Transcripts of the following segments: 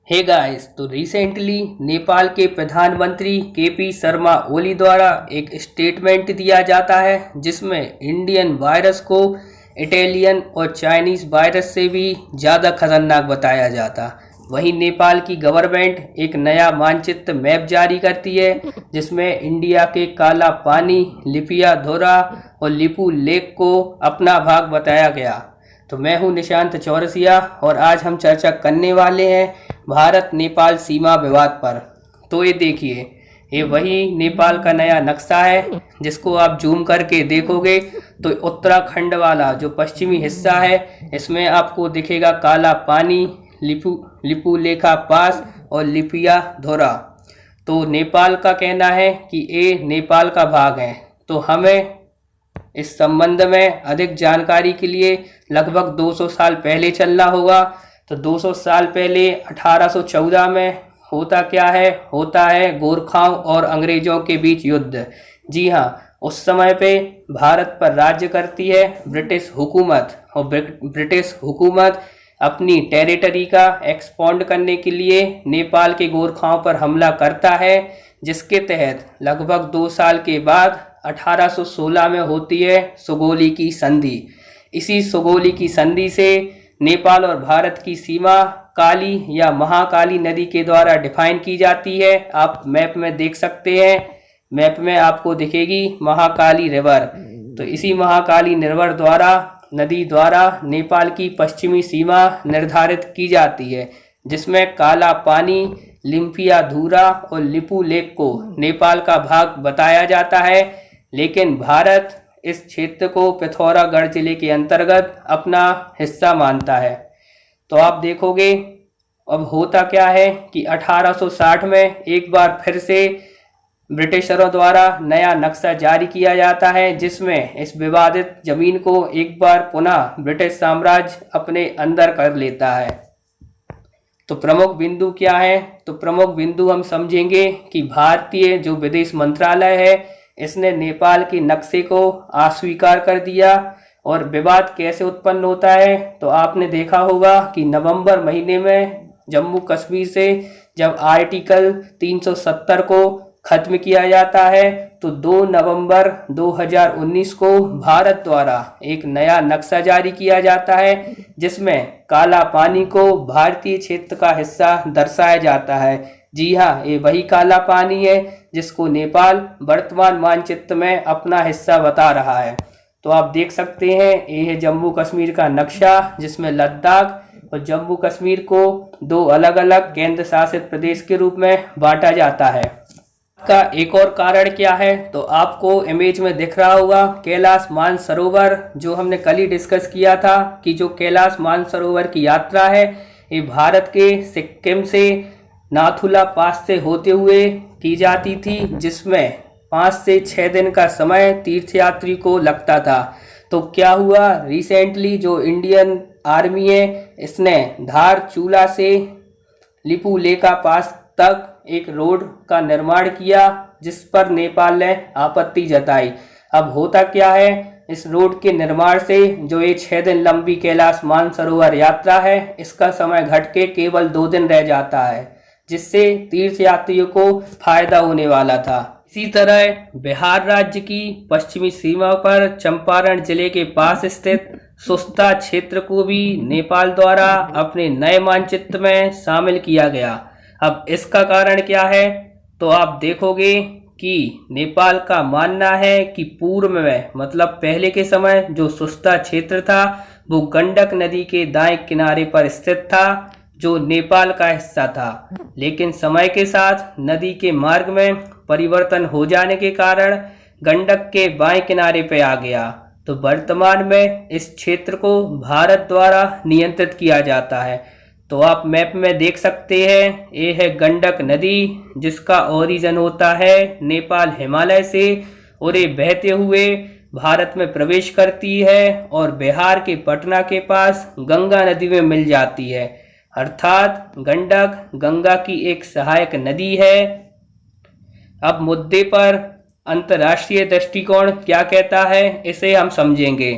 Hey guys, तो recently Nepal के प्रधानमंत्री केपी शर्मा ओली द्वारा एक स्टेटमेंट दिया जाता है जिसमें इंडियन वायरस को इटालियन और चाइनीज वायरस से भी ज़्यादा खतरनाक बताया जाता। वहीं नेपाल की गवर्नमेंट एक नया मानचित्र मैप जारी करती है जिसमें इंडिया के काला पानी, लिपियाधोरा और लिपू लेक को अपना भाग बताया गया। तो मैं हूं निशांत चौरसिया और आज हम चर्चा करने वाले हैं भारत नेपाल सीमा विवाद पर। तो ये देखिए, ये वही नेपाल का नया नक्शा है जिसको आप जूम करके देखोगे तो उत्तराखंड वाला जो पश्चिमी हिस्सा है इसमें आपको दिखेगा काला पानी, लिपू लेखा पास और लिपिया धोरा। तो नेपाल का कहना है कि ये नेपाल का भाग है। तो हमें इस संबंध में अधिक जानकारी के लिए लगभग 200 साल पहले चलना होगा। तो 200 साल पहले 1814 में होता क्या है, होता है गोरखाओं और अंग्रेजों के बीच युद्ध। जी हाँ, उस समय पे भारत पर राज्य करती है ब्रिटिश हुकूमत और ब्रिटिश हुकूमत अपनी टेरिटरी का एक्सपांड करने के लिए नेपाल के गोरखाओं पर हमला करता है, जिसके तहत लगभग 2 साल के बाद 1816 में होती है सुगौली की संधि। इसी सुगौली की संधि से नेपाल और भारत की सीमा काली या महाकाली नदी के द्वारा डिफाइन की जाती है। आप मैप में देख सकते हैं, मैप में आपको दिखेगी महाकाली रिवर। तो इसी महाकाली रिवर द्वारा, नदी द्वारा नेपाल की पश्चिमी सीमा निर्धारित की जाती है, जिसमें काला पानी, लिम्पियाधुरा और लिपू लेक को नेपाल का भाग बताया जाता है। लेकिन भारत इस क्षेत्र को पिथौरागढ़ जिले के अंतर्गत अपना हिस्सा मानता है। तो आप देखोगे अब होता क्या है कि 1860 में एक बार फिर से ब्रिटिशरों द्वारा नया नक्शा जारी किया जाता है, जिसमें इस विवादित जमीन को एक बार पुनः ब्रिटिश साम्राज्य अपने अंदर कर लेता है। तो प्रमुख बिंदु क्या है? तो प्रमुख बिंदु हम समझेंगे कि भारतीय जो विदेश मंत्रालय है इसने नेपाल के नक्शे को अस्वीकार कर दिया। और विवाद कैसे उत्पन्न होता है? तो आपने देखा होगा कि नवंबर महीने में जम्मू कश्मीर से जब आर्टिकल 370 को खत्म किया जाता है तो 2 नवंबर 2019 को भारत द्वारा एक नया नक्शा जारी किया जाता है, जिसमें काला पानी को भारतीय क्षेत्र का हिस्सा दर्शाया जाता है। जी हाँ, ये वही काला पानी है जिसको नेपाल वर्तमान मानचित्र में अपना हिस्सा बता रहा है। तो आप देख सकते हैं, ये है जम्मू कश्मीर का नक्शा जिसमें लद्दाख और जम्मू कश्मीर को 2 अलग अलग केंद्र शासित प्रदेश के रूप में बांटा जाता है। का एक और कारण क्या है? तो आपको इमेज में दिख रहा होगा कैलाश मानसरोवर, जो हमने कल ही डिस्कस किया था कि जो कैलाश मानसरोवर की यात्रा है ये भारत के सिक्किम से नाथुला पास से होते हुए की जाती थी, जिसमें 5 से 6 दिन का समय तीर्थयात्री को लगता था। तो क्या हुआ, रिसेंटली जो इंडियन आर्मी है इसने धारचूला से लिपू लेका पास तक एक रोड का निर्माण किया, जिस पर नेपाल ने आपत्ति जताई। अब होता क्या है, इस रोड के निर्माण से जो ये 6 दिन लंबी कैलाश मानसरोवर यात्रा है इसका समय घट के केवल 2 दिन रह जाता है, जिससे तीर्थयात्रियों को फायदा होने वाला था। इसी तरह बिहार राज्य की पश्चिमी सीमा पर चंपारण जिले के पास स्थित सुस्ता क्षेत्र को भी नेपाल द्वारा अपने नए मानचित्र में शामिल किया गया। अब इसका कारण क्या है? तो आप देखोगे कि नेपाल का मानना है कि पूर्व में, मतलब पहले के समय जो सुस्ता क्षेत्र था वो गंडक नदी के दाएं किनारे पर स्थित था, जो नेपाल का हिस्सा था। लेकिन समय के साथ नदी के मार्ग में परिवर्तन हो जाने के कारण गंडक के बाएं किनारे पे आ गया। तो वर्तमान में इस क्षेत्र को भारत द्वारा नियंत्रित किया जाता है। तो आप मैप में देख सकते हैं, ये है गंडक नदी जिसका ओरिजिन होता है नेपाल हिमालय से और ये बहते हुए भारत में प्रवेश करती है और बिहार के पटना के पास गंगा नदी में मिल जाती है। अर्थात गंडक गंगा की एक सहायक नदी है। अब मुद्दे पर अंतर्राष्ट्रीय दृष्टिकोण क्या कहता है इसे हम समझेंगे।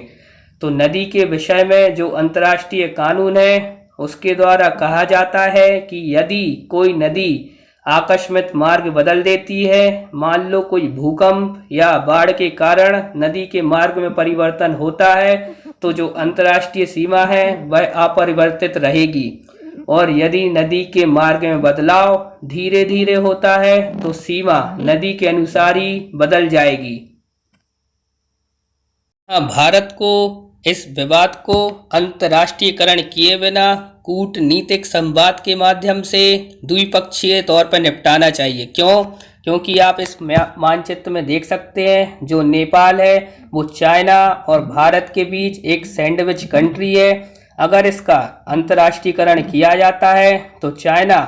तो नदी के विषय में जो अंतर्राष्ट्रीय कानून है उसके द्वारा कहा जाता है कि यदि कोई नदी आकस्मिक मार्ग बदल देती है, मान लो कोई भूकंप या बाढ़ के कारण नदी के मार्ग में परिवर्तन होता है, तो जो अंतर्राष्ट्रीय सीमा है वह अपरिवर्तित रहेगी। और यदि नदी के मार्ग में बदलाव धीरे धीरे होता है तो सीमा नदी के अनुसार ही बदल जाएगी। भारत को इस विवाद को अंतर्राष्ट्रीयकरण किए बिना कूटनीतिक संवाद के माध्यम से द्विपक्षीय तौर पर निपटाना चाहिए। क्यों? क्योंकि आप इस मानचित्र में देख सकते हैं जो नेपाल है वो चाइना और भारत के बीच एक सैंडविच कंट्री है। अगर इसका अंतर्राष्ट्रीयकरण किया जाता है तो चाइना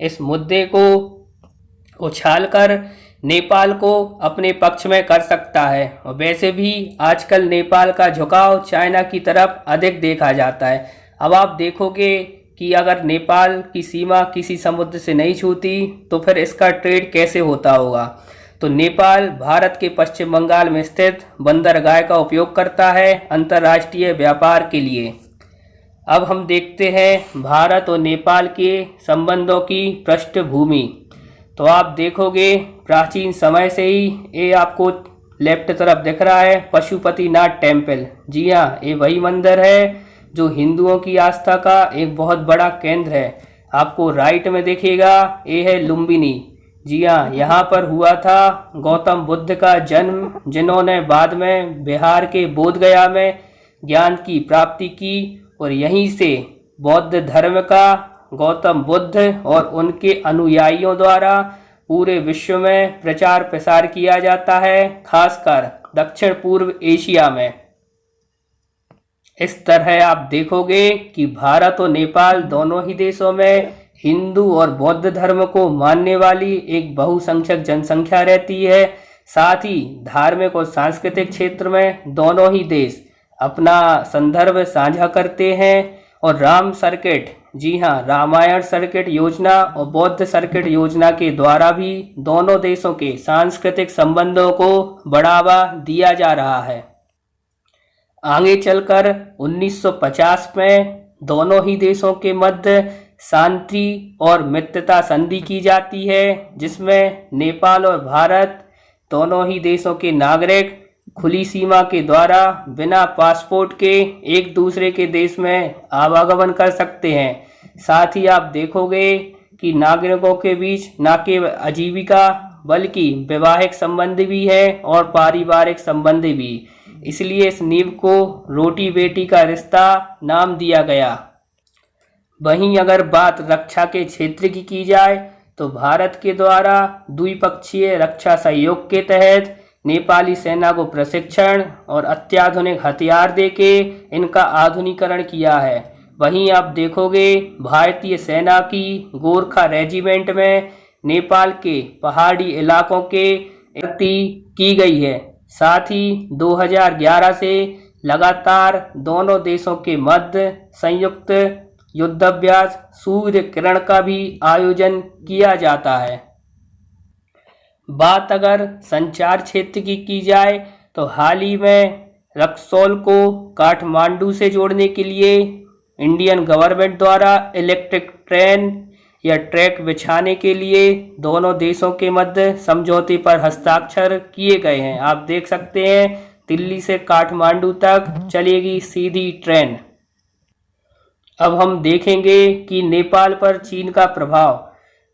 इस मुद्दे को उछालकर नेपाल को अपने पक्ष में कर सकता है। और वैसे भी आजकल नेपाल का झुकाव चाइना की तरफ अधिक देखा जाता है। अब आप देखोगे कि अगर नेपाल की सीमा किसी समुद्र से नहीं छूती तो फिर इसका ट्रेड कैसे होता होगा। तो नेपाल भारत के पश्चिम बंगाल में स्थित बंदरगाह का उपयोग करता है अंतर्राष्ट्रीय व्यापार के लिए। अब हम देखते हैं भारत और नेपाल के संबंधों की पृष्ठभूमि। तो आप देखोगे प्राचीन समय से ही ये आपको लेफ्ट तरफ दिख रहा है पशुपतिनाथ टेम्पल। जी हाँ, ये वही मंदिर है जो हिंदुओं की आस्था का एक बहुत बड़ा केंद्र है। आपको राइट में दिखेगा ये है लुम्बिनी। जी हाँ, यहाँ पर हुआ था गौतम बुद्ध का जन्म, जिन्होंने बाद में बिहार के बोधगया में ज्ञान की प्राप्ति की। और यहीं से बौद्ध धर्म का गौतम बुद्ध और उनके अनुयायियों द्वारा पूरे विश्व में प्रचार प्रसार किया जाता है, खासकर दक्षिण पूर्व एशिया में। इस तरह आप देखोगे कि भारत और नेपाल दोनों ही देशों में हिंदू और बौद्ध धर्म को मानने वाली एक बहुसंख्यक जनसंख्या रहती है। साथ ही धार्मिक और सांस्कृतिक क्षेत्र में दोनों ही देश अपना संदर्भ साझा करते हैं। और राम सर्किट, जी हाँ, रामायण सर्किट योजना और बौद्ध सर्किट योजना के द्वारा भी दोनों देशों के सांस्कृतिक संबंधों को बढ़ावा दिया जा रहा है। आगे चलकर 1950 में दोनों ही देशों के मध्य शांति और मित्रता संधि की जाती है, जिसमें नेपाल और भारत दोनों ही देशों के नागरिक खुली सीमा के द्वारा बिना पासपोर्ट के एक दूसरे के देश में आवागमन कर सकते हैं। साथ ही आप देखोगे कि नागरिकों के बीच न केवल आजीविका बल्कि वैवाहिक संबंध भी है और पारिवारिक संबंध भी। इसलिए इस नींव को रोटी बेटी का रिश्ता नाम दिया गया। वहीं अगर बात रक्षा के क्षेत्र की जाए तो भारत के द्वारा द्विपक्षीय रक्षा सहयोग के तहत नेपाली सेना को प्रशिक्षण और अत्याधुनिक हथियार देके इनका आधुनिकीकरण किया है। वहीं आप देखोगे भारतीय सेना की गोरखा रेजिमेंट में नेपाल के पहाड़ी इलाकों के भर्ती की गई है। साथ ही 2011 से लगातार दोनों देशों के मध्य संयुक्त युद्धाभ्यास सूर्य किरण का भी आयोजन किया जाता है। बात अगर संचार क्षेत्र की जाए तो हाल ही में रक्सौल को काठमांडू से जोड़ने के लिए इंडियन गवर्नमेंट द्वारा इलेक्ट्रिक ट्रेन या ट्रैक बिछाने के लिए दोनों देशों के मध्य समझौते पर हस्ताक्षर किए गए हैं। आप देख सकते हैं दिल्ली से काठमांडू तक चलेगी सीधी ट्रेन। अब हम देखेंगे कि नेपाल पर चीन का प्रभाव।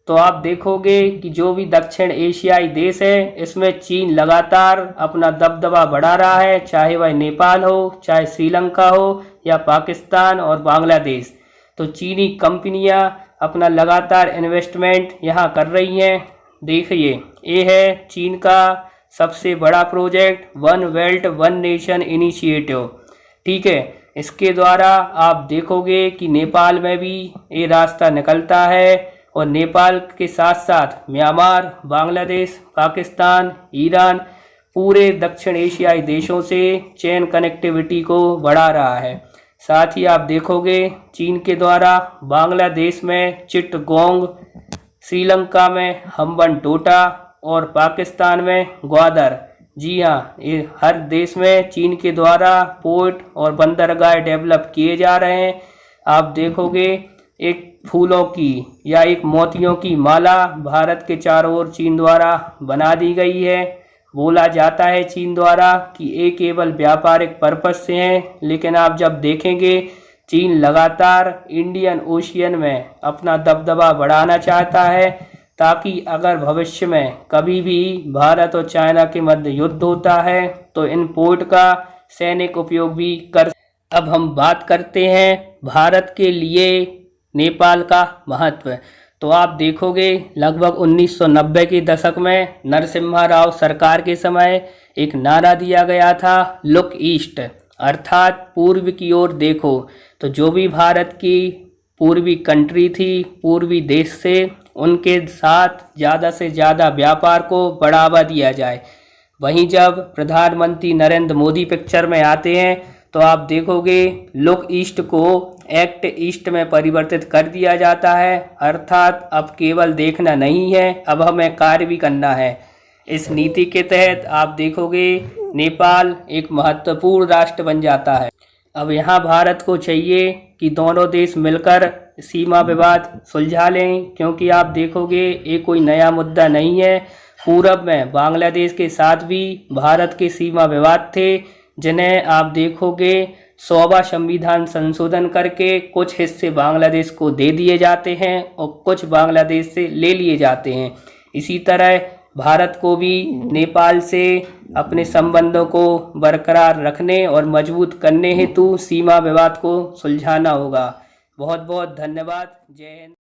तो आप देखोगे कि जो भी दक्षिण एशियाई देश है इसमें चीन लगातार अपना दबदबा बढ़ा रहा है, चाहे वह नेपाल हो, चाहे श्रीलंका हो या पाकिस्तान और बांग्लादेश। तो चीनी कंपनियां अपना लगातार इन्वेस्टमेंट यहाँ कर रही हैं। देखिए ये है चीन का सबसे बड़ा project one belt one nation initiative. ठीक है, इसके द्वारा आप देखोगे कि नेपाल में भी ये रास्ता निकलता है और नेपाल के साथ साथ म्यांमार, बांग्लादेश, पाकिस्तान, ईरान पूरे दक्षिण एशियाई देशों से चेन कनेक्टिविटी को बढ़ा रहा है। साथ ही आप देखोगे चीन के द्वारा बांग्लादेश में चिटगोंग, श्रीलंका में हम्बनटोटा और पाकिस्तान में ग्वादर। जी हाँ, ये हर देश में चीन के द्वारा पोर्ट और बंदरगाह डेवलप किए जा रहे हैं। आप देखोगे एक फूलों की या एक मोतियों की माला भारत के चारों ओर चीन द्वारा बना दी गई है। बोला जाता है चीन द्वारा कि ये केवल व्यापारिक पर्पज से हैं, लेकिन आप जब देखेंगे चीन लगातार इंडियन ओशियन में अपना दबदबा बढ़ाना चाहता है, ताकि अगर भविष्य में कभी भी भारत और चाइना के मध्य युद्ध होता है तो इन पोर्ट का सैनिक उपयोग भी कर। अब हम बात करते हैं भारत के लिए नेपाल का महत्व। तो आप देखोगे लगभग 1990 के दशक में नरसिम्हा राव सरकार के समय एक नारा दिया गया था, लुक ईस्ट, अर्थात पूर्व की ओर देखो। तो जो भी भारत की पूर्वी कंट्री थी, पूर्वी देश से, उनके साथ ज़्यादा से ज़्यादा व्यापार को बढ़ावा दिया जाए। वहीं जब प्रधानमंत्री नरेंद्र मोदी पिक्चर में आते हैं तो आप देखोगे लुक ईस्ट को एक्ट ईस्ट में परिवर्तित कर दिया जाता है, अर्थात अब केवल देखना नहीं है, अब हमें कार्य भी करना है। इस नीति के तहत आप देखोगे नेपाल एक महत्वपूर्ण राष्ट्र बन जाता है। अब यहाँ भारत को चाहिए कि दोनों देश मिलकर सीमा विवाद सुलझा लें, क्योंकि आप देखोगे ये कोई नया मुद्दा नहीं है। पूरब में बांग्लादेश के साथ भी भारत के सीमा विवाद थे, जिन्हें आप देखोगे 100वां संविधान संशोधन करके कुछ हिस्से बांग्लादेश को दे दिए जाते हैं और कुछ बांग्लादेश से ले लिए जाते हैं। इसी तरह भारत को भी नेपाल से अपने संबंधों को बरकरार रखने और मजबूत करने हेतु सीमा विवाद को सुलझाना होगा। बहुत बहुत धन्यवाद। जय हिंद।